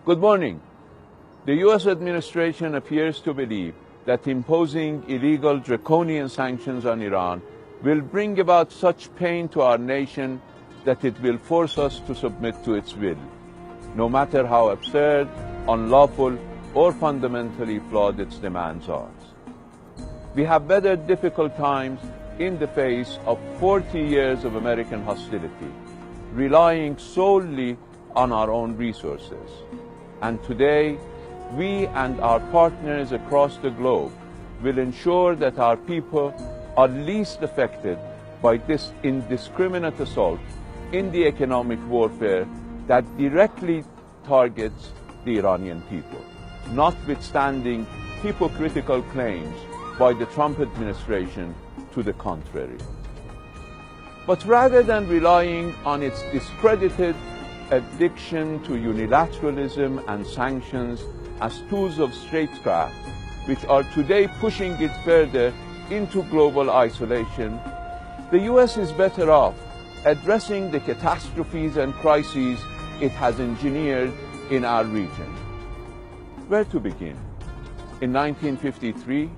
Good morning. The U.S. administration appears to believe that imposing illegal draconian sanctions on Iran will bring about such pain to our nation that it will force us to submit to its will, no matter how absurd, unlawful, or fundamentally flawed its demands are. We have weathered difficult times in the face of 40 years of American hostility, relying solely on our own resources. And today, we and our partners across the globe will ensure that our people are least affected by this indiscriminate assault in the economic warfare that directly targets the Iranian people, notwithstanding hypocritical claims by the Trump administration to the contrary. But rather than relying on its discredited addiction to unilateralism and sanctions as tools of statecraft, which are today pushing it further into global isolation, the U.S. is better off addressing the catastrophes and crises it has engineered in our region. Where to begin? In 1953,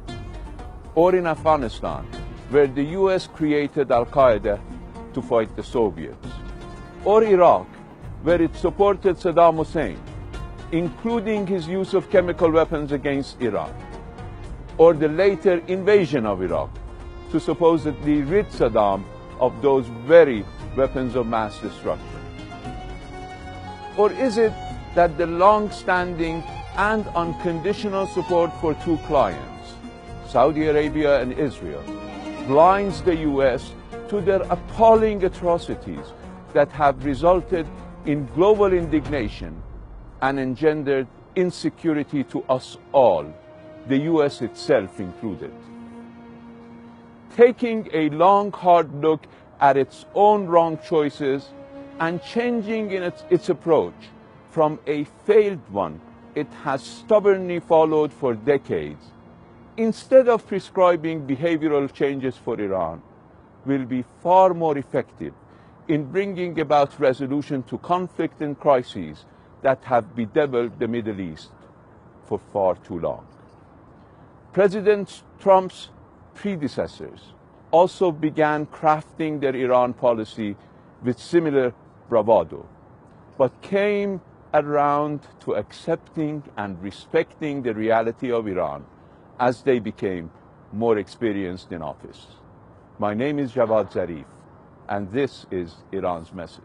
or in Afghanistan, where the U.S. created Al-Qaeda to fight the Soviets, or Iraq, where it supported Saddam Hussein, including his use of chemical weapons against Iraq, or the later invasion of Iraq to supposedly rid Saddam of those very weapons of mass destruction? Or is it that the long-standing and unconditional support for two clients, Saudi Arabia and Israel, blinds the U.S. to their appalling atrocities that have resulted in global indignation and engendered insecurity to us all, the U.S. itself included? Taking a long, hard look at its own wrong choices and changing in its approach from a failed one it has stubbornly followed for decades, instead of prescribing behavioral changes for Iran, will be far more effective in bringing about resolution to conflict and crises that have bedeviled the Middle East for far too long. President Trump's predecessors also began crafting their Iran policy with similar bravado, but came around to accepting and respecting the reality of Iran as they became more experienced in office. My name is Javad Zarif, and this is Iran's Message.